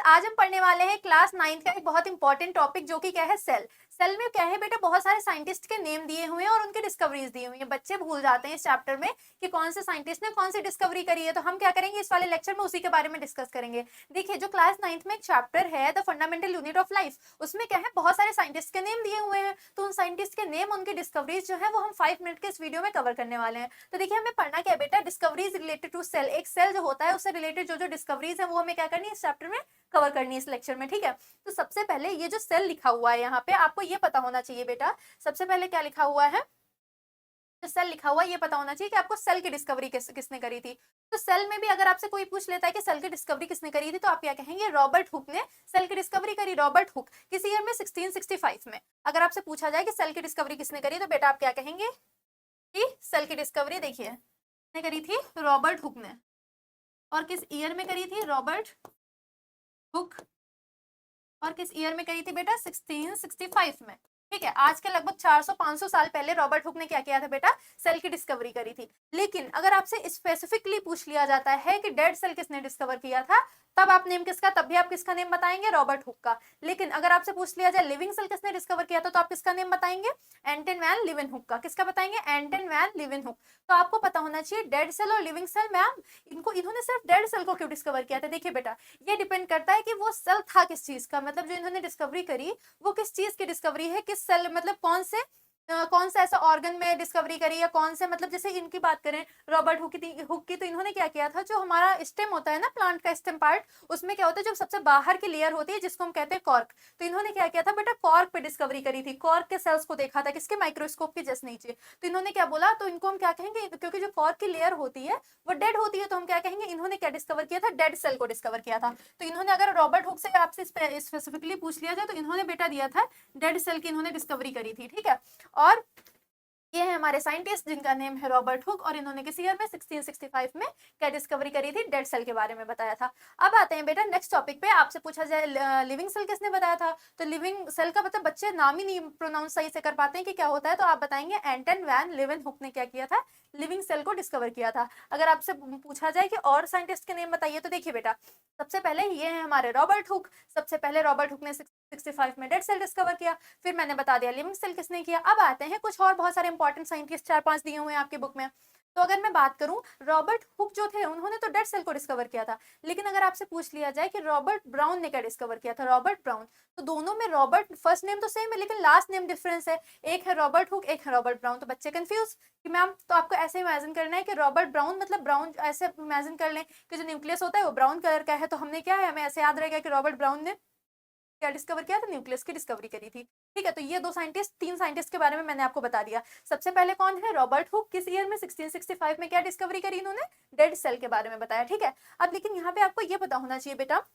आज हम पढ़ने वाले हैं क्लास 9th का एक बहुत इंपॉर्टेंट टॉपिक जो कि क्या है सेल। सेल में क्या है बेटा, बहुत सारे साइंटिस्ट के नेम दिए हुए हैं और उनकी डिस्कवरीज दी हुई हैं। बच्चे भूल जाते हैं इस चैप्टर में कि कौन से साइंटिस्ट ने कौन सी डिस्कवरी करी है, तो हम क्या करेंगे इस वाले लेक्चर में उसी के बारे में डिस्कस करेंगे। देखिए जो क्लास 9th में एक चैप्टर है the fundamental unit of life, उसमें क्या है बहुत सारे साइंटिस्ट के नेम दिए हुए हैं, तो उन साइंटिस्ट के नेम उनकी डिस्कवरीज जो है वो हम 5 मिनट के इस वीडियो में कवर करने वाले हैं। तो देखिए हमें पढ़ना क्या है बेटा, डिस्कवरीज रिलेटेड टू सेल। एक सेल जो होता है उससे रिलेटेड जो जो डिस्कवरीज है वो हमें क्या करनी है इस चैप्टर में कवर करनी है इस लेक्चर में, ठीक है। तो सबसे पहले ये जो सेल लिखा हुआ है यहाँ पे आपको ये पता होना चाहिए बेटा, सबसे पहले क्या लिखा हुआ है, जो सेल लिखा हुआ है ये पता होना चाहिए कि आपको सेल की डिस्कवरी किसने करी थी। तो सेल में भी अगर आपसे कोई पूछ लेता है कि सेल की डिस्कवरी किसने करी थी, तो आप क्या कहेंगे, रॉबर्ट हुक ने सेल की डिस्कवरी करी। रॉबर्ट हुक किस ईयर में, 1665 में। अगर आपसे पूछा जाए कि सेल की डिस्कवरी किसने करी, तो बेटा आप क्या कहेंगे कि सेल की डिस्कवरी देखिए किसने करी थी, रॉबर्ट हुक ने। और किस ईयर में करी थी रॉबर्ट हुक, और किस ईयर में करी थी बेटा, 1665 में। ठीक है, आज के लगभग 400-500 साल पहले रॉबर्ट हुक ने क्या किया था बेटा, सेल की डिस्कवरी करी थी। लेकिन अगर आपसे स्पेसिफिकली पूछ लिया जाता है कि डेड सेल किसने डिस्कवर किया था, तब आप नेम किसका, तब भी आप किसका नेम बताएंगे, रॉबर्ट हुक का। लेकिन अगर आपसे पूछ लिया जाए लिविंग सेल किसने डिस्कवर किया था, तो आप किसका नेम बताएंगे, एंटन वैन लीवेनहुक का। किसका बताएंगे, एंटन वैन लीवेनहुक। तो आपको पता होना चाहिए डेड सेल और लिविंग सेल, मैम इन्होंने सिर्फ डेड सेल को क्यों डिस्कवर किया था। देखिए बेटा ये डिपेंड करता है कि वो सेल था किस चीज का, मतलब जो इन्होंने डिस्कवरी करी वो किस चीज की डिस्कवरी है, किस सेल मतलब कौन सा ऐसा ऑर्गन में डिस्कवरी करी, या कौन से मतलब जैसे इनकी बात करें रॉबर्ट हुक की, तो इन्होंने क्या किया था, जो हमारा स्टेम होता है ना प्लांट का स्टेम पार्ट, उसमें क्या होता है जो सबसे बाहर की लेयर होती है जिसको हम कहते हैं कॉर्क, तो इन्होंने क्या किया था बेटा कॉर्क पे डिस्कवरी करी थी। कॉर्क के सेल्स को देखा था किसके, माइक्रोस्कोप के जस्ट नीचे। तो इन्होंने क्या बोला, तो इनको हम क्या कहेंगे, क्योंकि जो कॉर्क की लेयर होती है वो डेड होती है, तो हम क्या कहेंगे इन्होंने क्या डिस्कवर किया था, डेड सेल को डिस्कवर किया था। तो इन्होंने अगर रॉबर्ट हुक से आपसे स्पेसिफिकली पूछ लिया जाए तो इन्होंने बेटा दिया था डेड सेल की इन्होंने डिस्कवरी करी थी, ठीक है। और ये है हमारे साइंटिस्ट जिनका नेम है रॉबर्ट हुक, और इन्होंने किस ईयर में 1665 में क्या डिस्कवरी करी थी, डेड सेल के बारे में बताया था। अब आते हैं बेटा नेक्स्ट टॉपिक पे, आपसे पूछा जाए लिविंग सेल किसने बताया था, तो लिविंग सेल का मतलब बच्चे नाम ही नहीं प्रोनाउंस सही से कर पाते हैं कि क्या होता है, तो आप बताएंगे एंटन वैन लीवेनहुक ने क्या किया था, लिविंग सेल को डिस्कवर किया था। अगर आपसे पूछा जाए कि और साइंटिस्ट के नेम बताइए, तो देखिए बेटा सबसे पहले ये है हमारे रॉबर्ट हुक। सबसे पहले रॉबर्ट हुक ने 65 में डेड सेल डिस्कवर किया, फिर मैंने बता दिया लिविंग सेल किसने किया। अब आते हैं कुछ और बहुत सारे इंपॉर्टेंट साइंटिस्ट 4-5 दिए हुए हैं आपके बुक में। तो अगर मैं बात करूं, रॉबर्ट हुक जो थे उन्होंने तो डेड सेल को डिस्कवर किया था, लेकिन अगर आपसे पूछ लिया जाए कि रॉबर्ट ब्राउन ने क्या डिस्कवर किया था, रॉबर्ट ब्राउन, तो दोनों में रॉबर्ट फर्स्ट नेम तो सेम है लेकिन लास्ट नेम डिफरेंस है, एक है रॉबर्ट हुक एक है रॉबर्ट ब्राउन। तो बच्चे कंफ्यूज कि मैम, तो आपको ऐसे इमेजिन करना है कि रॉबर्ट ब्राउन मतलब ब्राउन, ऐसे इमेजिन कर लें कि जो न्यूक्लियस होता है वो ब्राउन कलर का है, तो हमने क्या है, हमें ऐसे याद रहेगा कि रॉबर्ट ब्राउन ने क्या डिस्कवर किया था, न्यूक्लियस की डिस्कवरी करी थी। ठीक है, तो ये तीन साइंटिस्ट के बारे में मैंने आपको बता दिया। सबसे पहले कौन है, रॉबर्ट हुक, किस ईयर में, 1665 में क्या डिस्कवरी करी इन्होंने, डेड सेल के बारे में बताया, ठीक है। अब लेकिन यहाँ पे आपको ये पता होना चाहिए बेटा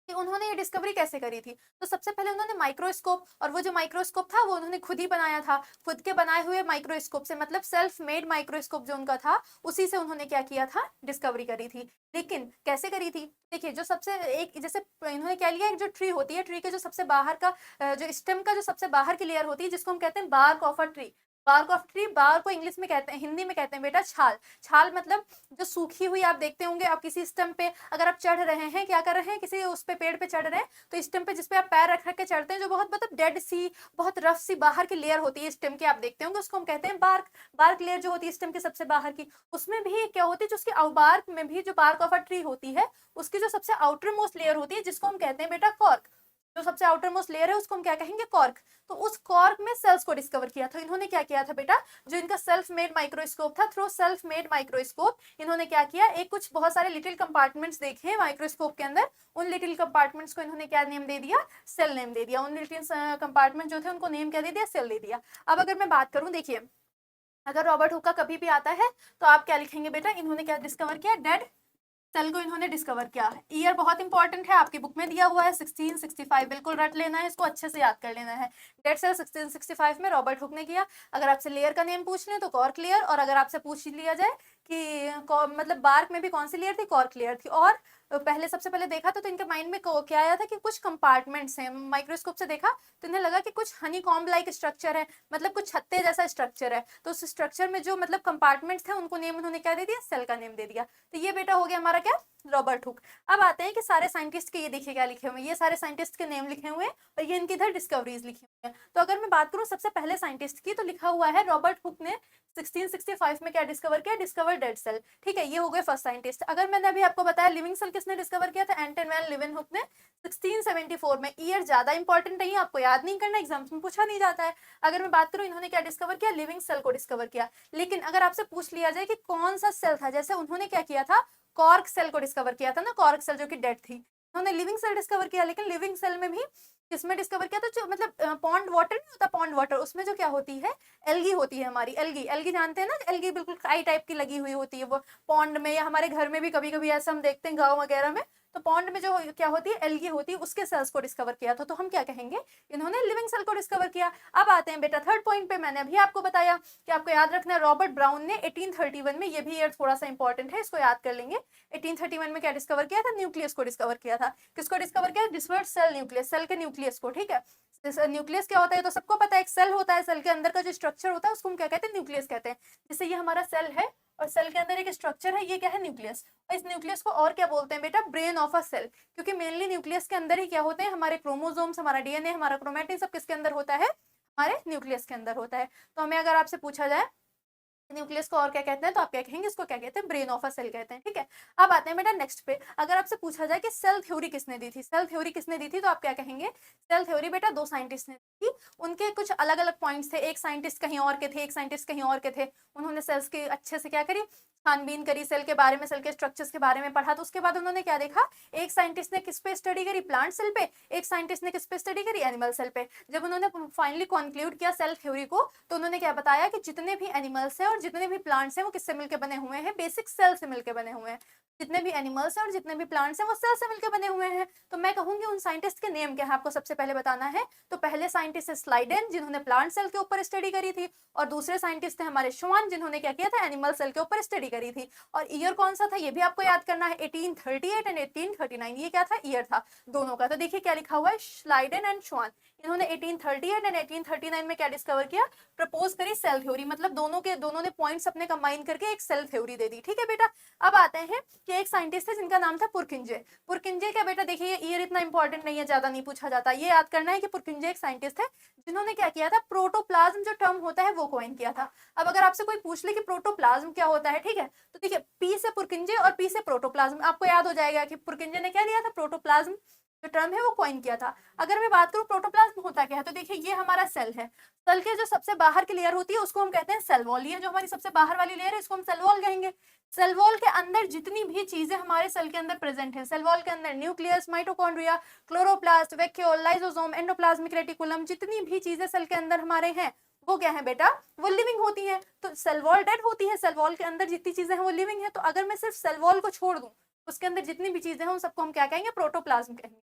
कि उन्होंने ये डिस्कवरी कैसे करी थी। तो सबसे पहले उन्होंने माइक्रोस्कोप, और वो जो माइक्रोस्कोप था वो उन्होंने खुद ही बनाया था, खुद के बनाए हुए माइक्रोस्कोप से, मतलब सेल्फ मेड माइक्रोस्कोप जो उनका था उसी से उन्होंने क्या किया था, डिस्कवरी करी थी। लेकिन कैसे करी थी, देखिए जो सबसे एक जैसे इन्होंने क्या लिया, एक जो ट्री होती है, ट्री के जो सबसे बाहर का जो स्टेम का जो सबसे बाहर की लेयर होती है जिसको हम कहते हैं bark of a tree. Bark of tree, bark को इंग्लिश में कहते हैं, हिंदी में कहते हैं बेटा छाल। छाल मतलब जो सूखी हुई, आप देखते होंगे आप किसी स्टम पे अगर आप चढ़ रहे हैं, क्या कर रहे हैं, किसी उस पे पेड़ पे चढ़ रहे हैं, तो स्टेम पे जिसपे आप पैर रख रख के चढ़ते हैं, जो बहुत मतलब डेड सी, बहुत रफ सी बाहर की लेयर होती है स्टेम की, आप देखते होंगे, उसको हम कहते हैं बार्क। बार्क लेयर जो होती है स्टेम की सबसे बाहर की, उसमें भी क्या होती है, जो उसकी बार्क में भी जो बार्क ऑफ अ ट्री होती है उसकी जो सबसे आउटर मोस्ट लेयर होती है जिसको हम कहते हैं बेटा कॉर्क, जो सबसे आउटर मोस्ट लेयर है उसको हम क्या कहेंगे, कॉर्क। तो उस कॉर्क में सेल्स को डिस्कवर किया था इन्होंने। क्या किया था बेटा, जो इनका सेल्फ मेड माइक्रोस्कोप था, थ्रू सेल्फ मेड माइक्रोस्कोप इन्होंने क्या किया, एक कुछ बहुत सारे लिटिल कंपार्टमेंट्स देखे माइक्रोस्कोप के अंदर, उन लिटिल कंपार्टमेंट्स को इन्होंने क्या नेम दे दिया, सेल नेम दे दिया। उन लिटिल कंपार्टमेंट जो थे उनको नेम क्या दे दिया, सेल दे दिया। अब अगर मैं बात करूं, देखिए अगर रॉबर्ट हुक का कभी भी आता है तो आप क्या लिखेंगे बेटा, इन्होंने क्या डिस्कवर किया, डेड सेल को इन्होंने डिस्कवर किया। ईयर बहुत इंपॉर्टेंट है, आपकी बुक में दिया हुआ है 1665, बिल्कुल रट लेना है, इसको अच्छे से याद कर लेना है। डेड सेल 1665 में रॉबर्ट हुक ने किया। अगर आपसे लेयर का नेम पूछ लें तो कॉर्क लेयर, और अगर आपसे पूछ लिया जाए कि मतलब बार्क में भी कौन सी लेयर थी, कॉर्क लेयर थी। और पहले सबसे पहले देखा तो इनके माइंड में क्या आया था कि कुछ कंपार्टमेंट्स हैं, माइक्रोस्कोप से देखा तो इन्हें लगा कि कुछ हनी कॉम्ब लाइक स्ट्रक्चर है, मतलब कुछ छत्ते जैसा स्ट्रक्चर है, तो उस स्ट्रक्चर में जो मतलब कंपार्टमेंट्स थे उनको नेम उन्होंने क्या दे दिया, सेल का नेम दे दिया। तो ये बेटा हो गया हमारा क्या, रॉबर्ट हुक। अब आते हैं कि सारे साइंटिस्ट के ये देखिए क्या लिखे हुए हैं, ये सारे साइंटिस्ट के नेम लिखे हुए हैं और ये इनकी इधर डिस्कवरीज लिखी हुई है। तो अगर मैं बात करूं सबसे पहले साइंटिस्ट की, तो लिखा हुआ है रॉबर्ट हुक ने 1665 में क्या डिस्कवर किया, डिस्कवर डेड सेल। ठीक है, ये हो गए फर्स्ट साइंटिस्ट। अगर मैंने अभी आपको बताया लिविंग सेल किसने डिस्कवर किया था, एंटन वैन लीeuwenhoek ने 1674 में। ईयर ज्यादा इंपॉर्टेंट नहीं है, आपको याद नहीं करना, एग्जाम्स में पूछा नहीं जाता है। अगर मैं बात करूं इन्होंने क्या डिस्कवर किया, लिविंग सेल को डिस्कवर किया। लेकिन अगर आपसे पूछ लिया जाए कि कौन सा सेल था, जैसे उन्होंने क्या किया था, कॉर्क सेल को डिस्कवर किया था ना, कॉर्क सेल जो कि डेड थी। उन्होंने लिविंग सेल डिस्कवर किया, लेकिन लिविंग सेल में भी किसमें डिस्कवर किया था, जो मतलब पॉन्ड वाटर नहीं होता, पॉन्ड वाटर, उसमें जो क्या होती है, एल्गी होती है हमारी, एल्गी, एल्गी जानते हैं ना, एल्गी बिल्कुल काई टाइप की लगी हुई होती है वो पॉन्ड में, या हमारे घर में भी कभी कभी ऐसा हम देखते हैं गाँव वगैरह में। तो पॉन्ड में जो क्या होती है, एल्गी होती है, उसके सेल्स को डिस्कवर किया था। तो हम क्या कहेंगे, इन्होंने लिविंग सेल को डिस्कवर किया। अब आते हैं बेटा थर्ड पॉइंट पे, मैंने अभी आपको बताया कि आपको याद रखना है, रॉबर्ट ब्राउन ने 1831 में, ये भी ईयर थोड़ा सा इंपॉर्टेंट है, इसको याद कर लेंगे। 1831 में क्या डिस्कवर किया था, न्यूक्लियस को डिस्कवर किया था। किसको डिस्कवर किया, डिस्पर्स्ड सेल न्यूक्लियस, सेल के न्यूक्लियस को। ठीक है, न्यूक्लियस क्या होता है तो सबको पता है, एक सेल होता है, सेल के अंदर का जो स्ट्रक्चर होता है उसको हम क्या कहते हैं, न्यूक्लियस कहते हैं। जैसे ये हमारा सेल है और सेल के अंदर एक स्ट्रक्चर है, ये क्या है, न्यूक्लियस। और इस न्यूक्लियस को और क्या बोलते हैं बेटा, ब्रेन ऑफ अ सेल, क्योंकि मेनली न्यूक्लियस के अंदर ही क्या होते हैं, हमारे क्रोमोसोम्स, हमारा डीएनए, हमारा क्रोमैटिन, सब किसके अंदर होता है, हमारे न्यूक्लियस के अंदर होता है। तो हमें अगर आपसे पूछा जाए न्यूक्लियस को और क्या कहते हैं, तो आप क्या कहेंगे, इसको क्या कहते हैं, ब्रेन ऑफ अ सेल कहते हैं। ठीक है, अब आते हैं बेटा नेक्स्ट पे। अगर आपसे पूछा जाए कि सेल थ्योरी किसने दी थी, सेल थ्योरी किसने दी थी, तो आप क्या कहेंगे, सेल थ्योरी बेटा दो साइंटिस्ट ने दी थी। उनके कुछ अलग अलग पॉइंट्स थे, एक साइंटिस्ट कहीं और के थे, एक साइंटिस्ट कहीं और के थे। उन्होंने सेल्स की अच्छे से क्या करी, छानबीन करी, सेल के बारे में, सेल के स्ट्रक्चर्स के बारे में पढ़ा। तो उसके बाद उन्होंने क्या देखा, एक साइंटिस्ट ने किस पे स्टडी करी, प्लांट सेल पे, एक साइंटिस्ट ने किस पे स्टडी करी, एनिमल सेल पे। जब उन्होंने फाइनली कंक्लूड किया सेल थ्योरी को, तो उन्होंने क्या बताया कि जितने भी एनिमल्स हैं और जितने भी प्लांट्स हैं वो किससे मिलकर बने हुए हैं, बेसिक सेल से मिलकर बने हुए हैं। जितने भी एनिमल्स हैं और जितने भी प्लांट्स हैं वो सेल से मिलकर बने हुए हैं। तो मैं कहूंगी उन साइंटिस्ट के नेम क्या है, आपको सबसे पहले बताना है। तो पहले साइंटिस्ट है स्लाइडेन, जिन्होंने प्लांट सेल के ऊपर स्टडी करी थी, और दूसरे साइंटिस्ट थे हमारे श्वान, जिन्होंने क्या किया था, एनिमल सेल के ऊपर स्टडी करी थी। और ईयर कौन सा था ये भी आपको याद करना है, 1838 एंड 1839, ये क्या था, ईयर था दोनों का। तो देखिए क्या लिखा हुआ है, स्लाइडेन एंड श्वान, इन्होंने 1838 एंड 1839 में क्या डिस्कवर किया, प्रपोज करी सेल थ्योरी, मतलब दोनों ने पॉइंट्स अपने कंबाइन करके एक सेल थ्योरी दे दी। ठीक है बेटा, अब आते हैं कि एक साइंटिस्ट है जिनका नाम था पुरकिंजे। पुरकिंजे क्या बेटा, देखिए ये ईयर इतना इंपॉर्टेंट नहीं है, ज्यादा नहीं पूछा जाता, ये याद करना है कि पुरकिंजे एक साइंटिस्ट है जिन्होंने क्या किया था, प्रोटोप्लाज्म जो टर्म होता है वो कॉइन किया था। अब अगर आपसे कोई पूछ ले कि प्रोटोप्लाज्म क्या होता है, ठीक है, तो देखिए पी से पुरकिंजे और पी से प्रोटोप्लाज्म, आपको याद हो जाएगा कि पुरकिंजे ने क्या दिया था, प्रोटोप्लाज्म जो टर्म है वो कॉइन किया था। अगर मैं बात करूं प्रोटोप्लाज्म होता क्या है, तो देखिए ये हमारा सेल है, सेल के जो सबसे बाहर की लेयर होती है उसको हम कहते हैं सेल वॉल। ये जो हमारी सबसे बाहर वाली लेयर है इसको हम सेल वॉल कहेंगे। सेल वॉल के अंदर जितनी भी चीजें हमारे सेल के अंदर प्रेजेंट है, सेल वॉल के अंदर nucleus, mitochondria, chloroplast, vacuole, lysosome, endoplasmic reticulum, जितनी भी चीजें सेल के अंदर हमारे हैं वो क्या है बेटा, वो लिविंग होती है। तो सेल वॉल डेड होती है, सेल वॉल के अंदर जितनी चीजें हैं वो लिविंग है। तो अगर मैं सिर्फ सेल वॉल को छोड़ दूं, उसके अंदर जितनी भी चीजें हैं उन सबको हम क्या कहेंगे, प्रोटोप्लाज्म कहेंगे।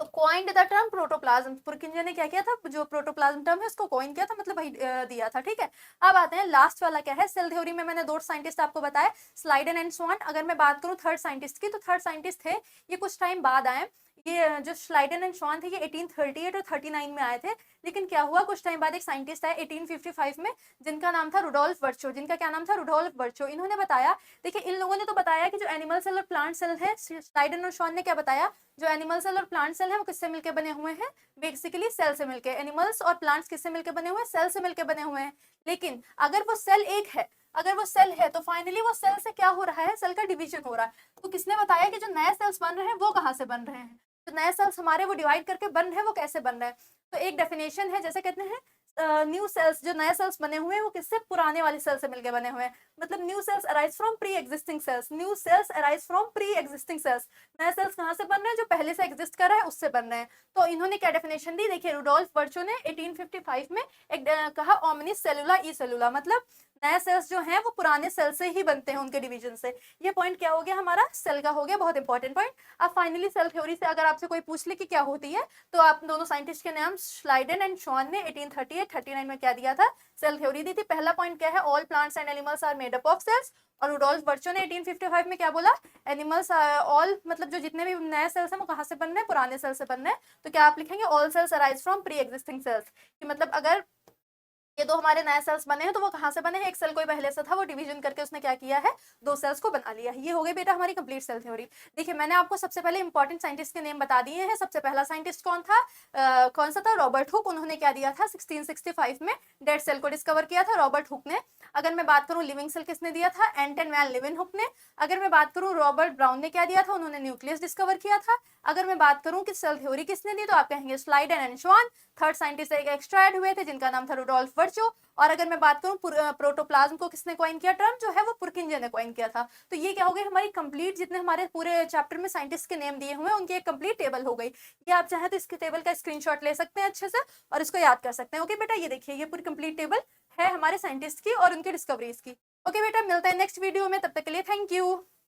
तो कॉइंड द टर्म प्रोटोप्लाज्म, पुरकिंजे ने क्या किया था, जो प्रोटोप्लाज्म टर्म है उसको कॉइन किया था, मतलब वही दिया था। ठीक है, अब आते हैं लास्ट वाला क्या है, सेल थ्योरी में मैंने दो साइंटिस्ट आपको बताया, स्लाइडेन एंड स्वान। अगर मैं बात करूं थर्ड साइंटिस्ट की, तो थर्ड साइंटिस्ट थे, ये कुछ टाइम बाद आए। ये जो स्लाइडेन एंड स्वान थे ये 1838 और 39 में आए थे। लेकिन क्या हुआ, कुछ टाइम बाद एक साइंटिस्ट आए 1855 में, जिनका नाम था रुडोल्फ वर्चो। जिनका क्या नाम था, रुडोल्फ वर्चो। इन्होंने बताया, देखिए इन लोगों ने तो बताया कि जो एनिमल सेल और प्लांट सेल है, स्लाइडेन और स्वान ने क्या बताया, जो एनिमल सेल और प्लांट सेल है वो किससे मिलकर बने हुए हैं, बेसिकली सेल से मिलकर। एनिमल्स और प्लांट्स किससे मिलकर बने हुए हैं, सेल से मिलकर बने हुए हैं। लेकिन अगर वो सेल एक है, अगर वो सेल है तो फाइनली वो सेल से क्या हो रहा है, सेल का डिवीजन हो रहा है। तो किसने बताया कि जो नए सेल्स बन रहे हैं वो कहाँ से बन रहे हैं, तो नए सेल्स हमारे वो डिवाइड करके बन रहे हैं, वो कैसे बन रहे हैं। तो एक डेफिनेशन है, जैसे कहते हैं न्यू सेल्स, जो नए सेल्स बने हुए हैं वो किससे, पुराने वाले सेल से मिलकर बने हुए हैं। मतलब new sales arise from pre existing sales, new sales arise from pre existing sales. नए सेल्स कहाँ से बन रहे हैं, जो पहले से एग्जिस्ट कर रहे हैं उससे बन रहे हैं। तो इन्होंने क्या डेफिनेशन दी, देखिए रुडोल्फ वर्चो ने 1855 में एक कहा, ओमनिस सेलुला ई सेलुला, मतलब नए सेल्स जो हैं वो पुराने सेल से ही बनते हैं, उनके डिवीजन से। ये पॉइंट क्या हो गया हमारा, सेल का हो गया, बहुत इंपॉर्टेंट पॉइंट। अब फाइनली सेल थ्योरी से अगर आपसे कोई पूछ ले कि क्या होती है, तो आप दोनों साइंटिस्ट के नाम श्लाइडन एंड शॉन ने 1838-39 में क्या दिया था, सेल थ्योरी दी थी। पहला पॉइंट क्या है, all plants and animals are made up of cells. और रुडोल्फ वर्चो ने 1855 में क्या बोला, एनिमल्स ऑल, मतलब जो जितने भी नए सेल्स हैं वो कहाँ से बन रहे हैं, पुराने सेल से बन रहे हैं। तो क्या आप लिखेंगे, all cells arise from pre existing cells, कि मतलब अगर ये दो हमारे नए सेल्स बने हैं तो वो कहाँ से बने हैं, एक सेल कोई पहले से था, वो डिवीजन करके उसने क्या किया है, दो सेल्स को बना लिया है। ये हो गई बेटा हमारी कंप्लीट सेल थ्योरी। देखिए मैंने आपको सबसे पहले इंपॉर्टेंट साइंटिस्ट के नेम बता दिए हैं। सबसे पहला साइंटिस्ट कौन था, कौन सा था, रॉबर्ट हुक। उन्होंने क्या दिया था, 1665 में डेड सेल को डिस्कवर किया था रॉबर्ट हुक ने। अगर मैं बात करूं लिविंग सेल किसने दिया था, एंटन वैन लिविनहुक ने। अगर मैं बात करूं रॉबर्ट ब्राउन ने क्या दिया था, उन्होंने न्यूक्लियस डिस्कवर किया था। अगर मैं बात करूं कि सेल थ्योरी किसने दी, तो आप कहेंगे स्लाइडन एंड श्वान। थर्ड साइंटिस्ट एक एक्स्ट्रा ऐड हुए थे जिनका नाम था रुडोल्फ वर्चो। और अगर मैं बात करूं प्रोटोप्लाज्म को किसने कॉइन किया टर्म जो है, वो पुरकिंजे ने कॉइन किया था। तो ये क्या हो गई हमारी कंप्लीट, जितने हमारे पूरे चैप्टर में साइंटिस्ट के नेम दिए हुए हैं उनकी एक कंप्लीट टेबल हो गई। ये आप चाहें तो इसके टेबल का स्क्रीनशॉट ले सकते हैं अच्छे से और इसको याद कर सकते हैं। ओके बेटा, ये देखिए ये पूरी कंप्लीट टेबल है हमारे साइंटिस्ट की और उनकी डिस्कवरीज की। ओके बेटा, मिलते हैं नेक्स्ट वीडियो में, तब तक के लिए थैंक यू।